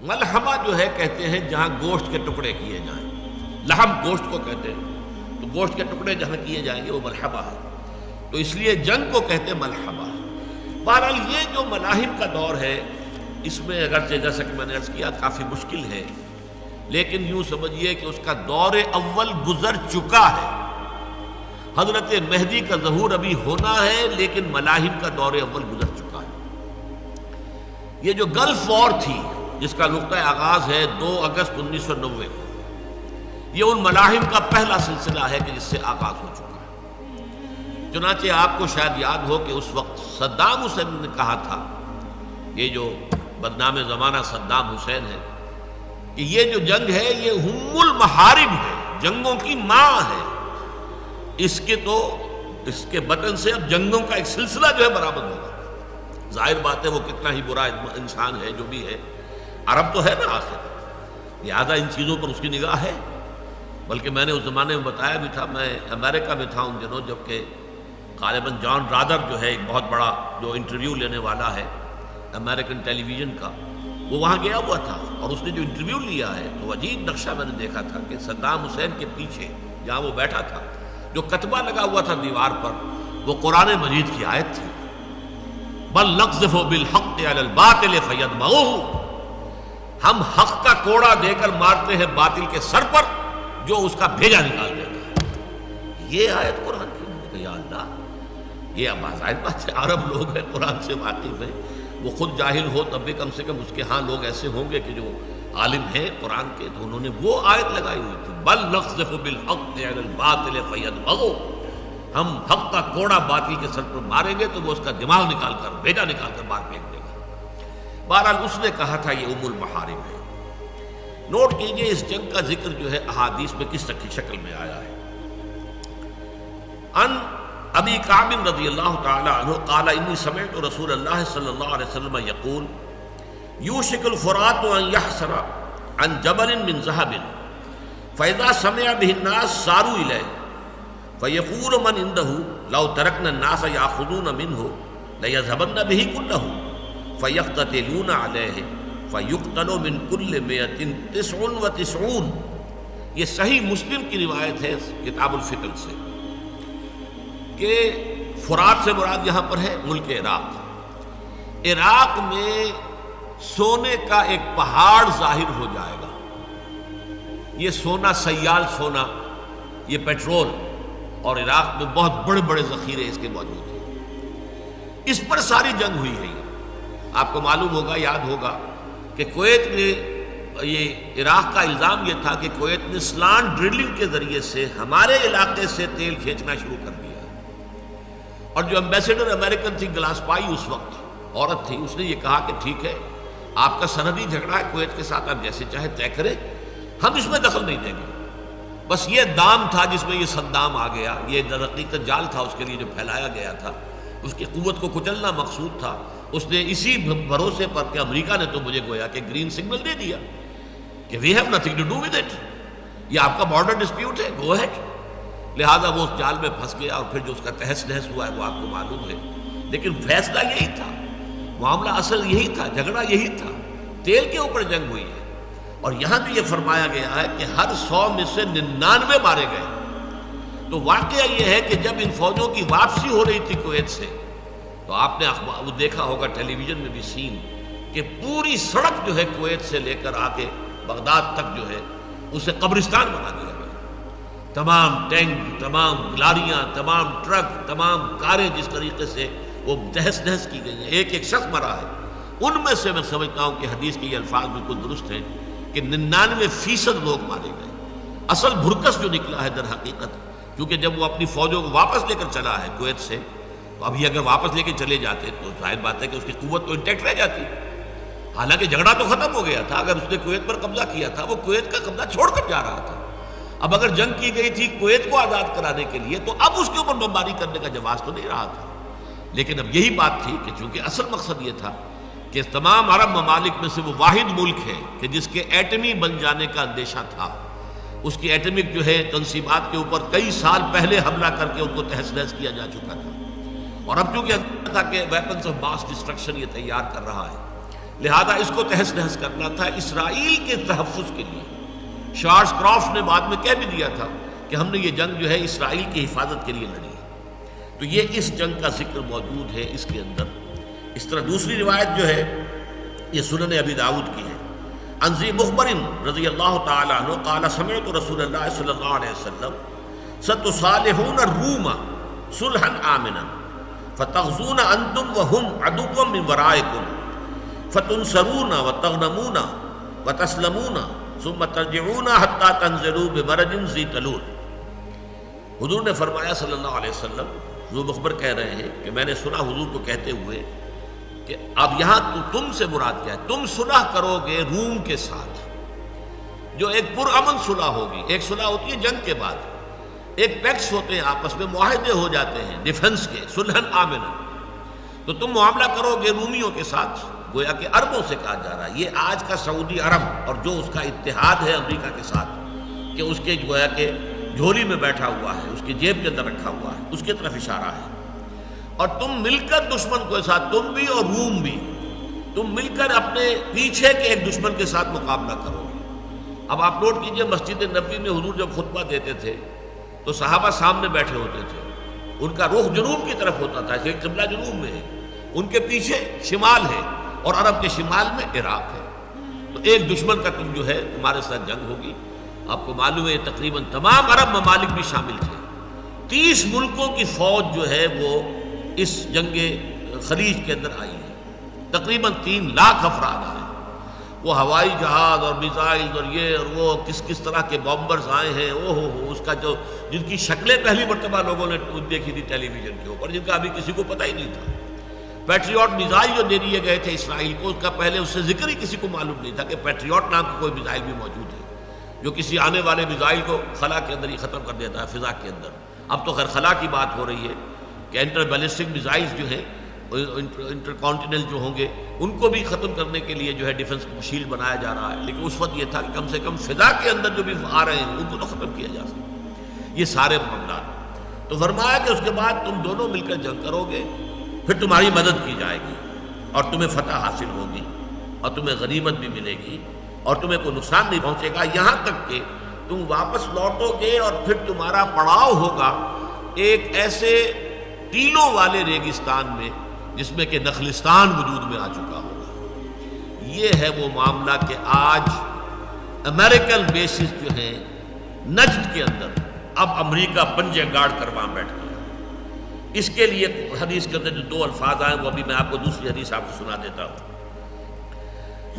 ملحمہ جو ہے کہتے ہیں جہاں گوشت کے ٹکڑے کیے جائیں، لحم گوشت کو کہتے ہیں، تو گوشت کے ٹکڑے جہاں کیے جائیں گے وہ ملحمہ ہے، تو اس لیے جنگ کو کہتے ہیں ملحمہ۔ بہرحال یہ جو ملاحم کا دور ہے اس میں اگرچہ جیسا کہ میں نے عرض کیا کافی مشکل ہے، لیکن یوں سمجھیے کہ اس کا دور اول گزر چکا ہے۔ حضرت مہدی کا ظہور ابھی ہونا ہے لیکن ملاحم کا دور اول گزر چکا ہے۔ یہ جو گلف وار تھی جس کا نقطہ آغاز ہے 2 اگست 1990 کو، یہ ان ملاحم کا پہلا سلسلہ ہے کہ جس سے آغاز ہو چکا ہے۔ چنانچہ آپ کو شاید یاد ہو کہ اس وقت صدام حسین نے کہا تھا، یہ جو بدنام زمانہ صدام حسین ہے، کہ یہ جو جنگ ہے یہ ہم المحارب ہے، جنگوں کی ماں ہے، اس کے بطن سے اب جنگوں کا ایک سلسلہ جو ہے برآمد ہوگا۔ ظاہر بات ہے وہ کتنا ہی برا انسان ہے جو بھی ہے، عرب تو ہے نا آخر، لہٰذا ان چیزوں پر اس کی نگاہ ہے۔ بلکہ میں نے اس زمانے میں بتایا بھی تھا، میں امریکہ میں تھا ان دنوں، جبکہ غالباً جان رادر جو ہے ایک بہت بڑا جو انٹرویو لینے والا ہے امریکن ٹیلی ویژن کا، وہ وہاں گیا ہوا تھا، اور اس نے جو انٹرویو لیا ہے تو عجیب نقشہ میں نے دیکھا تھا کہ صدام حسین کے پیچھے جہاں وہ بیٹھا تھا جو کتبہ لگا ہوا تھا دیوار پر، وہ قرآن مجید کی آیت تھی، بل نقذف بالحق علی الباطل فیدمغہ، ہم حق کا کوڑا دے کر مارتے ہیں باطل کے سر پر جو اس کا بھیجا نکال دیتا ہے۔ یہ آیت قرآن کی، یا اللہ، یہ اب ظاہر بات ہے عرب لوگ ہیں، قرآن سے واقف ہیں، وہ خود جاہل ہو تب بھی کم سے کم اس کے ہاں لوگ ایسے ہوں گے کہ جو عالم ہیں قرآن کے، تو انہوں نے وہ آیت لگائی ہوئی تھی، بل نقذف بالحق علی الباطل فیدمغہ، ہم حق کا کوڑا باطل کے سر پر ماریں گے تو وہ اس کا دماغ نکال کر، بھیجا نکال کر باہر پھینک دے گا۔ بہرحال اس نے کہا تھا یہ ام المحارم ہے۔ نوٹ کیجئے اس جنگ کا ذکر جو ہے احادیث میں کس شکل میں آیا ہے۔ ان ابی کعب رضی اللہ تعالی عنہ قال انی سمعت رسول اللہ صلی اللہ علیہ وسلم یقول یوشک الفرات ان یحسر عن جبل من ذهب فاذا سمع به الناس ساروا الیہ فیقول من عنده لو ترکنا الناس یاخذون منه لیذهبن به كله فیقتتلون علیہ فیقتل من کل 199۔ یہ صحیح مسلم کی روایت ہے کتاب الفتن سے، کہ فرات سے مراد یہاں پر ہے ملک عراق۔ عراق میں سونے کا ایک پہاڑ ظاہر ہو جائے گا، یہ سونا، سیال سونا، یہ پیٹرول، اور عراق میں بہت بڑے بڑے ذخیرے اس کے موجود ہیں۔ اس پر ساری جنگ ہوئی ہے۔ آپ کو معلوم ہوگا، یاد ہوگا کہ کویت نے، یہ عراق کا الزام یہ تھا کہ کویت نے سلانٹ ڈرلنگ کے ذریعے سے ہمارے علاقے سے تیل کھینچنا شروع کر دیا، اور جو امبیسڈر امریکن تھی گلاسپائی اس وقت عورت تھی، اس نے یہ کہا کہ ٹھیک ہے، آپ کا سرحدی جھگڑا ہے کویت کے ساتھ، آپ جیسے چاہے طے کریں، ہم اس میں دخل نہیں دیں گے۔ بس یہ دام تھا جس میں یہ صدام آ گیا، یہ در حقیقت جال تھا اس کے لیے جو پھیلایا گیا تھا، اس کی قوت کو کچلنا مقصود تھا۔ اس نے اسی بھروسے پر کہ امریکہ نے تو مجھے گویا کہ گرین سگنل دے دیا کہ we have nothing to do with it, یہ آپ کا بارڈر ڈسپیوٹ ہے، گو ہیڈ، لہذا وہ اس جال میں پھنس گیا، اور پھر جو اس کا تہس نہس ہوا ہے وہ آپ کو معلوم ہے۔ لیکن فیصلہ یہی تھا، معاملہ اصل یہی تھا، جھگڑا یہی تھا، تیل کے اوپر جنگ ہوئی ہے۔ اور یہاں بھی یہ فرمایا گیا ہے کہ ہر 100 میں سے 99 مارے گئے۔ تو واقعہ یہ ہے کہ جب ان فوجوں کی واپسی ہو رہی تھی کویت سے، تو آپ نے وہ دیکھا ہوگا ٹیلی ویژن میں بھی سین، کہ پوری سڑک جو ہے کویت سے لے کر آ کے بغداد تک جو ہے اسے قبرستان بنا دیا گیا۔ تمام ٹینک، تمام لاریاں، تمام ٹرک، تمام کاریں جس طریقے سے وہ تہس نہس کی گئی ہیں، ایک ایک شخص مرا ہے۔ ان میں سے میں سمجھتا ہوں کہ حدیث کے یہ الفاظ بالکل درست ہیں کہ 99% لوگ مارے گئے۔ اصل بھرکس جو نکلا ہے در حقیقت، کیونکہ جب وہ اپنی فوجوں کو واپس لے کر چلا ہے کویت سے، تو ابھی اگر واپس لے کے چلے جاتے تو ظاہر بات ہے کہ اس کی قوت تو انٹیکٹ رہ جاتی، حالانکہ جھگڑا تو ختم ہو گیا تھا۔ اگر اس نے کویت پر قبضہ کیا تھا، وہ کویت کا قبضہ چھوڑ کر جا رہا تھا۔ اب اگر جنگ کی گئی تھی کویت کو آزاد کرانے کے لیے، تو اب اس کے اوپر بمباری کرنے کا جواز تو نہیں رہا تھا۔ لیکن اب یہی بات تھی کہ چونکہ اصل مقصد یہ تھا کہ تمام عرب ممالک میں سے وہ واحد ملک ہے کہ جس کے ایٹمی بن جانے کا اندیشہ تھا، اس کی ایٹمک جو ہے تنصیبات کے اوپر کئی سال پہلے حملہ کر کے ان کو تہس نہس کیا جا چکا تھا، اور اب چونکہ تھا کہ ویپنز آف ماس ڈسٹرکشن یہ تیار کر رہا ہے، لہذا اس کو تہس نہس کرنا تھا اسرائیل کے تحفظ کے لیے۔ چارلس کرافٹ نے بعد میں کہہ بھی دیا تھا کہ ہم نے یہ جنگ جو ہے اسرائیل کی حفاظت کے لیے لڑی ہے۔ تو یہ اس جنگ کا ذکر موجود ہے اس کے اندر۔ اس طرح دوسری روایت جو ہے یہ سنن ابی داؤد کی ہے، عن ذی مخبر رضی اللہ تعالی عنہ قال سمعت رسول اللہ صلی اللہ علیہ وسلم ستصالحون الروم صلحا آمنا فتغزون انتم وهم عدو من ورائکم فتنصرون وتغنمون وتسلمون ثم ترجعون حتى تنزلوا بمرج ذی طلول۔ حضور نے فرمایا صلی اللہ علیہ وسلم، ذو مخبر کہہ رہے ہیں کہ میں نے سنا حضور کو کہتے ہوئے کہ اب یہاں تم سے مراد کیا ہے؟ تم صلح کرو گے روم کے ساتھ، جو ایک پرامن صلح ہوگی۔ ایک صلح ہوتی ہے جنگ کے بعد، ایک پیکٹس ہوتے ہیں آپس میں، معاہدے ہو جاتے ہیں ڈیفنس کے، صلحً آمنا۔ تو تم معاملہ کرو گے رومیوں کے ساتھ، گویا کہ عربوں سے کہا جا رہا ہے۔ یہ آج کا سعودی عرب اور جو اس کا اتحاد ہے امریکہ کے ساتھ، کہ اس کے گویا کہ جھولی میں بیٹھا ہوا ہے، اس کی جیب کے اندر رکھا ہوا ہے، اس کی طرف اشارہ ہے۔ اور تم مل کر دشمن کے ساتھ، تم بھی اور روم بھی، تم مل کر اپنے پیچھے کے ایک دشمن کے ساتھ مقابلہ کرو گے۔ اب آپ نوٹ کیجئے، مسجد نبوی میں حضور جب خطبہ دیتے تھے تو صحابہ سامنے بیٹھے ہوتے تھے، ان کا رخ جنوب کی طرف ہوتا تھا، کہ قبلہ جنوب میں ہے، ان کے پیچھے شمال ہے اور عرب کے شمال میں عراق ہے۔ تو ایک دشمن کا تم جو ہے تمہارے ساتھ جنگ ہوگی۔ آپ کو معلوم ہے تقریباً تمام عرب ممالک بھی شامل تھے، 30 ملکوں کی فوج جو ہے وہ اس جنگ خلیج کے اندر آئی ہے، تقریباً 3 لاکھ افراد آئے۔ وہ ہوائی جہاز اور میزائل اور یہ اور وہ کس طرح کے بامبرز آئے ہیں، اس کا جو جن کی شکلیں پہلی مرتبہ لوگوں نے دیکھی تھی ٹیلی ویژن کے اوپر، جن کا ابھی کسی کو پتہ ہی نہیں تھا۔ پیٹریوٹ میزائل جو دے دیے گئے تھے اسرائیل کو، اس کا پہلے اس سے ذکر ہی کسی کو معلوم نہیں تھا کہ پیٹریوٹ نام کی کوئی میزائل بھی موجود ہے، جو کسی آنے والے میزائل کو خلا کے اندر ہی ختم کر دیتا ہے، فضا کے اندر۔ اب تو خیر خلا کی بات ہو رہی ہے کہ انٹر بیلسٹک میزائلز جو ہیں، انٹر کانٹیننٹل جو ہوں گے، ان کو بھی ختم کرنے کے لیے جو ہے ڈیفنس شیلڈ بنایا جا رہا ہے، لیکن اس وقت یہ تھا کہ کم سے کم فضا کے اندر جو بھی آ رہے ہیں ان کو تو ختم کیا جا سکے۔ یہ سارے معاملات، تو فرمایا کہ اس کے بعد تم دونوں مل کر جنگ کرو گے، پھر تمہاری مدد کی جائے گی اور تمہیں فتح حاصل ہوگی اور تمہیں غنیمت بھی ملے گی اور تمہیں کوئی نقصان نہیں پہنچے گا، یہاں تک کہ تم واپس لوٹو گے اور پھر تمہارا پڑاؤ ہوگا ایک ایسے ٹیلوں والے ریگستان میں جس میں کہ نخلستان وجود میں آ چکا ہوگا۔ یہ ہے وہ معاملہ کہ آج امریکن بیسز جو ہیں نجد کے اندر، اب امریکہ پنجے گاڑ کر وہاں بیٹھ گیا۔ اس کے لیے حدیث کے اندر جو 2 الفاظ آئے وہ ابھی میں آپ کو دوسری حدیث آپ کو سنا دیتا ہوں۔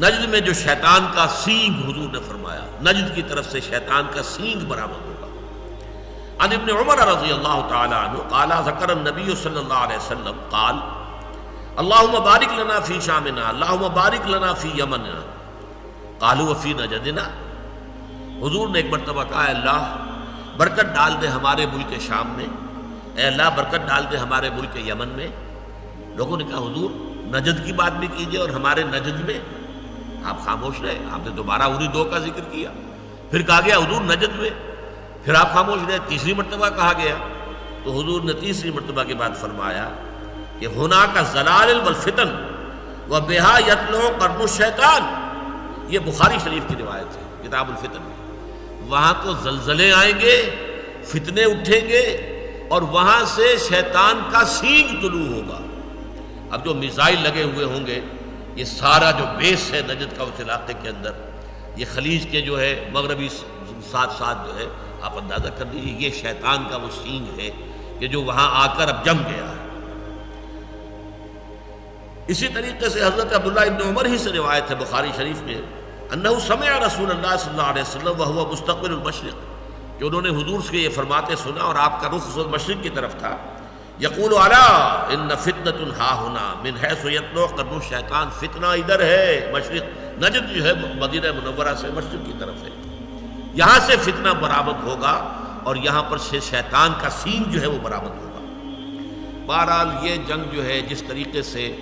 نجد میں جو شیطان کا سینگ حضور نے فرمایا، نجد کی طرف سے شیطان کا سینگ برآمد ہوگا۔ عن ابن عمر رضی اللہ تعالی عنہ قال ذکر النبی صلی اللہ علیہ وسلم قال اللہم بارک لنا فی شامنا اللہم بارک لنا فی یمننا قالوا وفی نجدنا۔ حضور نے ایک مرتبہ کہا، اے اللہ برکت ڈال دے ہمارے ملک شام میں، اے اللہ برکت ڈال دے ہمارے ملک یمن میں۔ لوگوں نے کہا حضور نجد کی بات بھی کیجئے اور ہمارے نجد میں، آپ خاموش رہے، آپ نے دوبارہ انہی 2 کا ذکر کیا، پھر کہا گیا حضور نجد میں، پھر آپ خاموش رہے، تیسری مرتبہ کہا گیا، تو حضور نے تیسری مرتبہ کے بعد فرمایا کہ ہونا کا زلازل والفتن و بہا یطلع قرن الشیطان۔ یہ بخاری شریف کی روایت ہے کتاب الفتن میں۔ وہاں تو زلزلے آئیں گے، فتنے اٹھیں گے اور وہاں سے شیطان کا سینگ طلوع ہوگا۔ اب جو میزائل لگے ہوئے ہوں گے، یہ سارا جو بیس ہے نجد کا اس علاقے کے اندر، یہ خلیج کے جو ہے مغربی ساتھ جو ہے، آپ اندازہ کر لیجیے یہ شیطان کا وہ سینگ ہے کہ جو وہاں آ کر اب جم گیا ہے۔ اسی طریقے سے حضرت عبداللہ ابن عمر ہی سے روایت ہے بخاری شریف میں، انہ سمع رسول اللہ صلی اللہ علیہ وسلم وہو مستقبل المشرق، کہ انہوں نے حضور سے یہ فرماتے سنا اور آپ کا رخ مشرق کی طرف تھا، یقول الا ان فتنۃ ہا ہنا من حیث یطلع قرن الشیطان، فتنہ ادھر ہے، مشرق نجد جو ہے مدینہ منورہ سے مشرق کی طرف ہے، یہاں سے فتنہ برآمد ہوگا اور یہاں پر سے شیطان کا سینگ جو ہے وہ برآمد ہوگا۔ بہرحال یہ جنگ جو ہے جس طریقے سے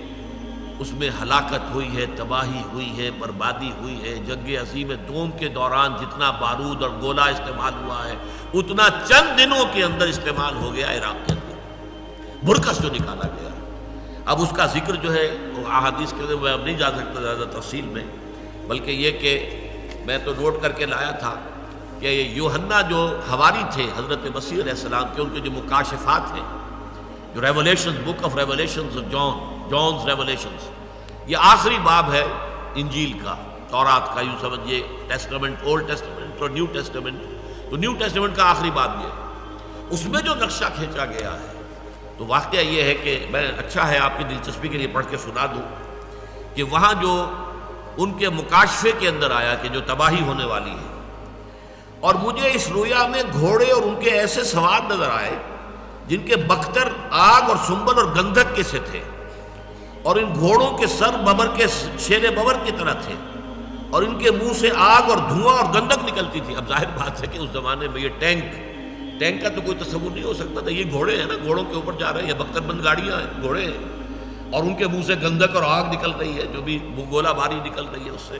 اس میں ہلاکت ہوئی ہے، تباہی ہوئی ہے، بربادی ہوئی ہے، جنگ عظیم دوم کے دوران جتنا بارود اور گولہ استعمال ہوا ہے اتنا چند دنوں کے اندر استعمال ہو گیا عراق کے اندر، برکس جو نکالا گیا۔ اب اس کا ذکر جو ہے وہ احادیث کے اندر میں اب نہیں جا سکتا زیادہ تفصیل میں، بلکہ یہ کہ میں تو نوٹ کر کے لایا تھا کہ یوحنا جو حواری تھے حضرت مسیح علیہ السلام کے، ان کے جو مکاشفات ہیں، جو revelations, book of revelations of Jones revelations, یہ آخری باب ہے انجیل کا، تورات کا، یوں سمجھیے ٹیسٹمنٹ، اولڈ ٹیسٹمنٹ اور نیو ٹیسٹمنٹ، تو نیو ٹیسٹمنٹ کا آخری باب یہ ہے، اس میں جو نقشہ کھینچا گیا ہے، تو واقعہ یہ ہے کہ میں اچھا ہے آپ کی دلچسپی کے لیے پڑھ کے سنا دوں کہ وہاں جو ان کے مکاشفے کے اندر آیا کہ جو تباہی ہونے والی ہے، اور مجھے اس رویا میں گھوڑے اور ان کے ایسے سوار نظر آئے جن کے بختر آگ اور سنبل اور گندھک کے سے تھے، اور ان گھوڑوں کے سر ببر کے شیر ببر کی طرح تھے، اور ان کے منہ سے آگ اور دھواں اور گندھک نکلتی تھی۔ اب ظاہر بات ہے کہ اس زمانے میں یہ ٹینک کا تو کوئی تصور نہیں ہو سکتا تھا، یہ گھوڑے ہیں نا، گھوڑوں کے اوپر جا رہے ہیں، یہ بختر بند گاڑیاں ہیں، گھوڑے ہیں، اور ان کے منہ سے گندھک اور آگ نکل رہی ہے، جو بھی گولہ باری نکل رہی ہے اس سے،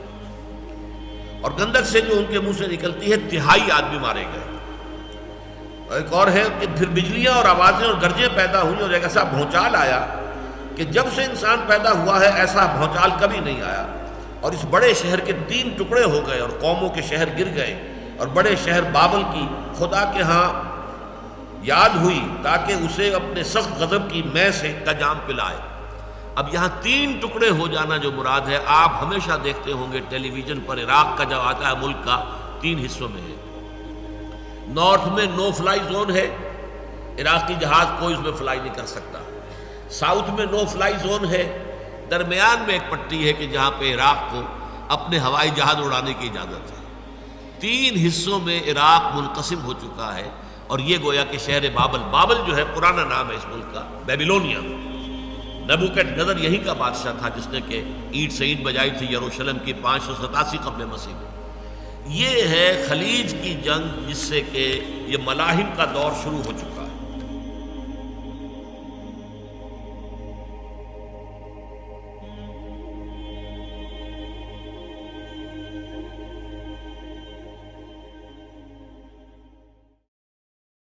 اور گندھک سے جو ان کے منہ سے نکلتی ہے، تہائی آدمی مارے گئے۔ ایک اور ہے کہ پھر بجلیاں اور آوازیں اور گرجیں پیدا ہوئیں، اور ایک ایسا بھونچال آیا کہ جب سے انسان پیدا ہوا ہے ایسا بھونچال کبھی نہیں آیا، اور اس بڑے شہر کے 3 ٹکڑے ہو گئے، اور قوموں کے شہر گر گئے، اور بڑے شہر بابل کی خدا کے ہاں یاد ہوئی تاکہ اسے اپنے سخت غضب کی مے سے کا جام پلائے۔ اب یہاں 3 ٹکڑے ہو جانا جو مراد ہے، آپ ہمیشہ دیکھتے ہوں گے ٹیلی ویژن پر، عراق کا جب آتا ہے ملک کا 3 حصوں میں ہے۔ نارتھ میں نو فلائی زون ہے، عراقی جہاز کوئی اس میں فلائی نہیں کر سکتا۔ ساؤتھ میں نو فلائی زون ہے، درمیان میں ایک پٹی ہے کہ جہاں پہ عراق کو اپنے ہوائی جہاز اڑانے کی اجازت ہے۔ 3 حصوں میں عراق منقسم ہو چکا ہے، اور یہ گویا کہ شہر بابل جو ہے پرانا نام ہے اس ملک کا، بیبیلونیا، نبوکڈ نظر یہی کا بادشاہ تھا جس نے کہ اینٹ سے اینٹ بجائی تھی یروشلم کی 587 قبل مسیح میں۔ یہ ہے خلیج کی جنگ، جس سے کہ یہ ملاحم کا دور شروع ہو چکا۔